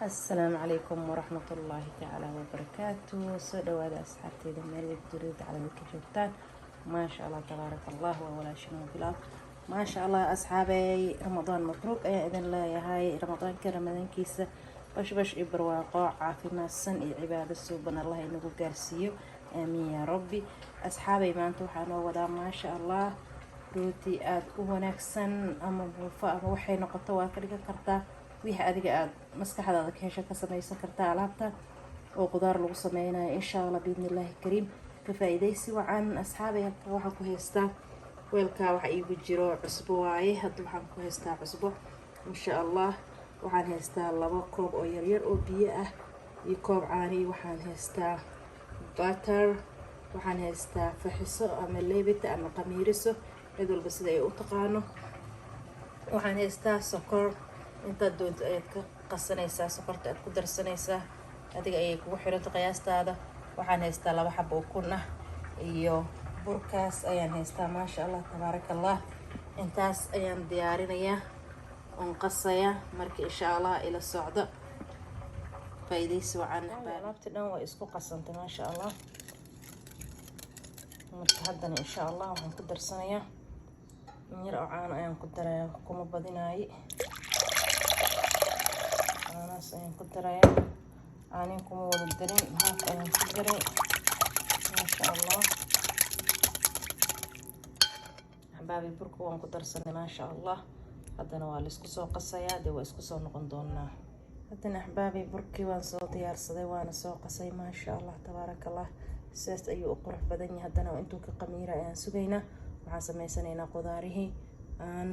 السلام عليكم ورحمة الله تعالى وبركاته. سودوا هذا أصحابتي دمير الدريد على الكشوفتان. ما شاء الله تبارك الله ولا شيء بلا ما شاء الله أصحابي. رمضان مبروك إذن لا يا هاي رمضان كرمضان كيسة باش إبرواقع عافينا السن عبادة السوبنا الله إنه قارسيو آمين يا ربي. أصحابي ما أنتو حانوا ودا ما شاء الله روتي aad u wanaagsan ama buufa ama waxay noqoto waa ka dhigan kartaa wixii adiga aad maskaxdaada ka hesho ka samaysan kartaa alaabta oo qudaar lagu sameynayo insha Allah biidnillaahi kariim ka faa'iideysi wacan asxaabay. waxaan ku haystaa weelka waxa iigu jiro cusbo waaye hadda waxaan ku haystaa cusbo insha Allah. waxaan haystaa 2 koob oo yar yar oo biyo ah iyo koob caani. waxaan haystaa butter, waxaan haystaa faxiso ama leebita ama qamiiriso cid walba sida ay u taqaano. waxaan haystaa sokor inta doonto ayaad ka qasanaysaa sokorta aad ku darsanaysaa adiga ayay kugu xiranto qiyaastaada. waxaan haystaa 2 xabo ukun ah iyo burkaas ayaan haystaa maasha Allah tabaarakallah. intaas ayaan diyaarinayaa oon qasayaa marka insha Allah ila socdo faa'iideysi wacan. alaabta dhan waa isku qasantay maasha Allah. marka haddana insha Allah waxaan ku darsanayaa yar oo caano ayaan ku darayaa kuma badinaayi. caanaas ayaan ku darayaa caanin kuma wada darin haaf ayaan ku daray maasha Allah. axbaabi burka waan ku darsanay maasha Allah. haddana waa la isku soo qasayaa dee waa isku soo noqon doonaa. haddana axbaabi burkii waan soo diyaarsaday waana soo qasay maasha Allah tabaarakallah. sidaas ayuu u qurux badan yahay. haddana intuu ka qamiira ayaan sugaynaa. waxaan sameysanaynaa qudaarihii aan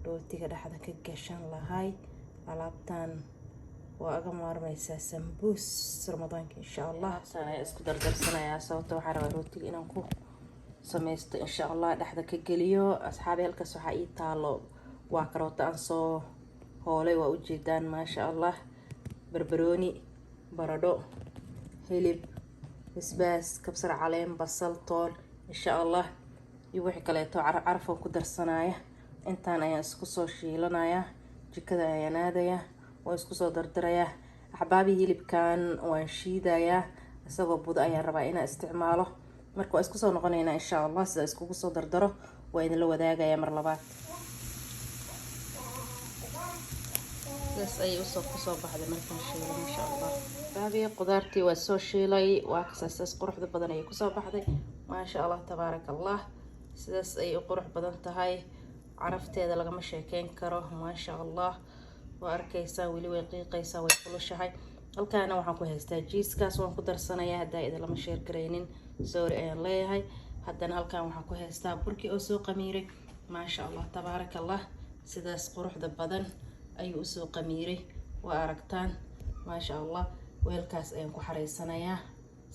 rootiga dhexda ka gashan lahay. alaabtan waa aga maarmaysaa sambuus ramadaanka insha Allah. ayaa isku dardarsanayaa sababta waxaan rabaa rootiga inaan ku sameysto insha Allah dhexda ka geliyo. asxaabi halkaas waxaa ii taalo waa karoota aan soo hoolay waa ujeedaan maasha Allah. barbarooni, baradho, hilib, basbaas, kabsar caleen, basal, toon insha Allah iyo wixii kaleeto carafan ku darsanaya. intaan ayaan isku soo shiilanayaa jikada ayaan aadayaa waa isku soo dardarayaa. axbaabi hilibkan waan shiidayaa isagoo budo ayaan rabaa inaan isticmaalo. marka waa isku soo noqonaynaa insha Allah sida iskugu soo dardaro waa idinla wadaagayaa mar labaad. sidaas ayay kusoo baxday markaan shiilo insha Allah. axbaabi qudaartii waa soo shiilay waa kasaas quruxda badan ayay kusoo baxday maasha Allah tabaarakallah. sidaas ay u qurux badan tahay carafteeda lagama sheekeyn karo maasha Allah. waa arkaysaa weli way qiiqaysaa way kulushahay. halkaana waxaan ku haystaa jiiskaas waan ku darsanayaa haddaa idin lama sheer garaynin sorry ayaan leeyahay. haddana halkaan waxaan ku haystaa burkii oo soo qamiiray maasha Allah tabaarakallah. sidaas quruxda badan ayuu usoo qamiiray waa aragtaan maasha Allah. weelkaas ayaan ku xareysanayaa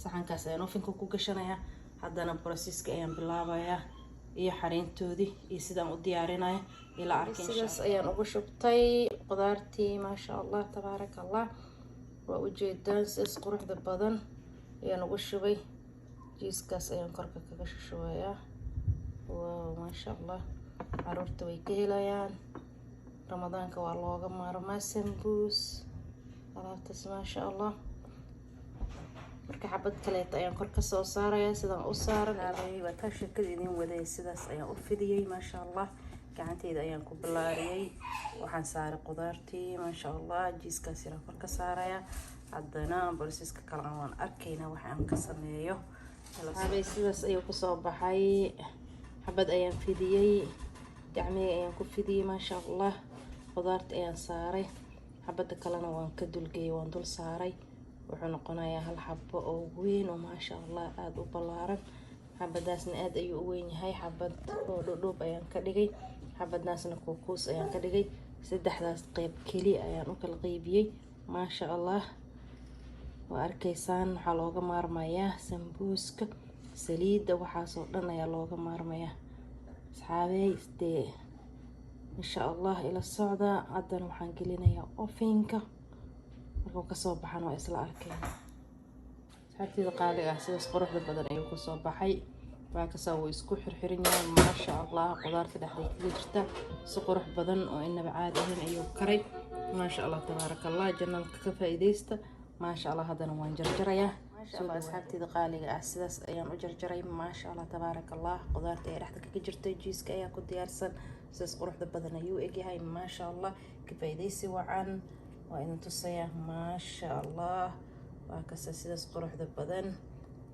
saxankaas ayaan ofinka ku gashanayaa. haddana processka ayaan bilaabayaa iyo xariintoodii iyo sidaan u diyaarinayo ila arkin. sidaas ayaan ugu shubtay qudaartii maasha Allah tabaarakallah. waa ujeedaan sidaas quruxda badan ayaan ugu shubay. jiiskaas ayaan korka kaga shubayaa. waaw maasha Allah caruurta way ka helayaan ramadaanka waa looga maarmaa sambuus alaabtaas maasha Allah. marka xabad kaleeta ayaan kor ka soo saarayaa sidaan u saaran waa ka shakada idin waday. sidaas ayaan u fidiyay maasha Allah. gacanteyda ayaan ku bilaariyay waxaan saaray qudaartii maasha Allah. jiiskaas ayaan kor ka saarayaa. haddana borsiska kale waan arkaynaa waxa aan ka sameeyo. sidaas ayuu kusoo baxay. xabad ayaan fidiyay gacmihii ayaan ku fidiyay maasha Allah. qudaarta ayaan saaray xabada kalena waan ka dulgeeyay waan dul saaray. wuxuu noqonayaa hal xabo oo weyn oo maasha Allah aad u ballaaran. xabadaasna aad ayuu u weyn yahay. xabad oo dhudhub ayaan ka dhigay xabadnaasna kuukuus ayaan ka dhigay. saddexdaas qayb keli ayaan u kala qaybiyay maasha Allah. waa arkaysaan waxaa looga maarmayaa sambuuska saliidda waxaasoo dhan ayaa looga maarmayaa asxaabey dee insha Allah ila socda. haddana waxaan gelinayaa ofinka markuu kasoo baxan waa isla arkeen. asxaabteyda qaaliga ah sidaas quruxda badan ayuu kusoo baxay. waa kasoo wuu isku xirxiran yahay maasha Allah. qudaarta dhexday kaga jirta si qurux badan oo inaba caadi ahayn ayuu karay ما شاء الله تبارك الله جنال كفايديستا ما شاء الله هذا وان جرجريا ما شاء الله أصحابتي قالي أساس أيام جرجري ما شاء الله تبارك الله قدرت أي رحتك كجرتي جيسك أيا كنت يارسن ساس قروح بدنا يو إجي هاي ما شاء الله كفايديسي وعن وإن تصيا ما شاء الله وكسا ساس قروح بدن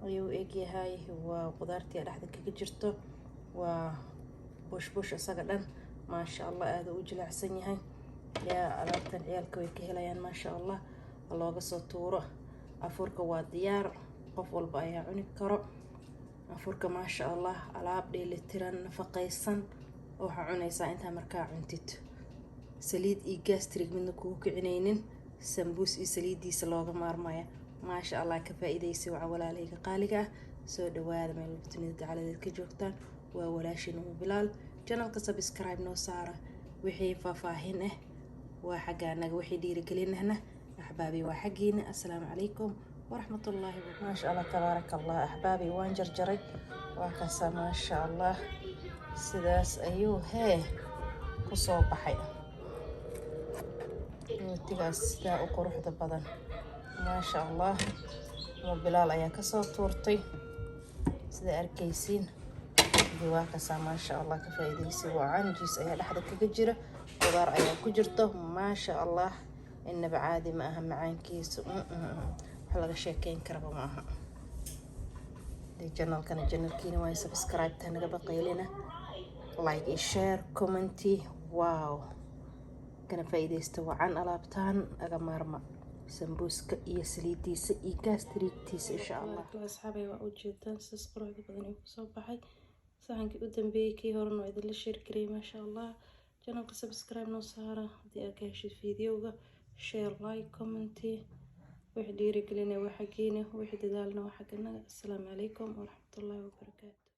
يو إجي هاي وقدرتي رحتك كجرتو وبوش أسقدن ما شاء الله هذا وجل عسني هاي يا ألابتن عيالك ويكهلايان ما شاء الله الله قصو توره أفورك وديار قف والبا يا عني كرو أفورك ما شاء الله ألاب دي لتران نفقيسان وحا عنيسا انتا مركا عنتت سليد إي جاستريك منو كوك عنينين سمبوس إي سليد دي سلوغ مارمايا ما شاء الله كفائديسي وعولا ليك قالقة سو دواد من البتنيد على ذلك جوكتان وولاشين وبلال جانالك سبسكرايب نو سارة وحي فافاهين وحقانا وحي ديري كلين هنا أحبابي وحقينا السلام عليكم ورحمة الله وبركاته ما شاء الله تبارك الله أحبابي وان جرجري وكسا ما شاء الله سداس أيوه هي كصوب بحي تيغاس سدا وقروح دبادن ما شاء الله وبلال أيا كسو تورتي سدا أركيسين جواكسا ما شاء الله كفايديسي وعن جيس أيا لحظة كجرة قدار أيا كجرته ما شاء الله إنه بعادي ما أهم معان كيس حلقة شيكين كربا معها دي جنال كان الجنال كيني واي سبسكرايب تانا بقي لنا لايك شير كومنتي واو كان فايدة استوى عن ألابتان أغمارما سمبوسك إيا سليديس إيا كاستريكتيس إن شاء الله أصحابي وأوجدان سيسقروا هذا بدني وصباحي ساحنكي قدام بيكي هورن وإذا اللي كريم ما شاء الله جنالك سبسكرايب نوصارة دي أكاشي فيديوغا شير لايك كومنتي وحديري كلنا وحقينا وحد دالنا وحقنا السلام عليكم ورحمة الله وبركاته.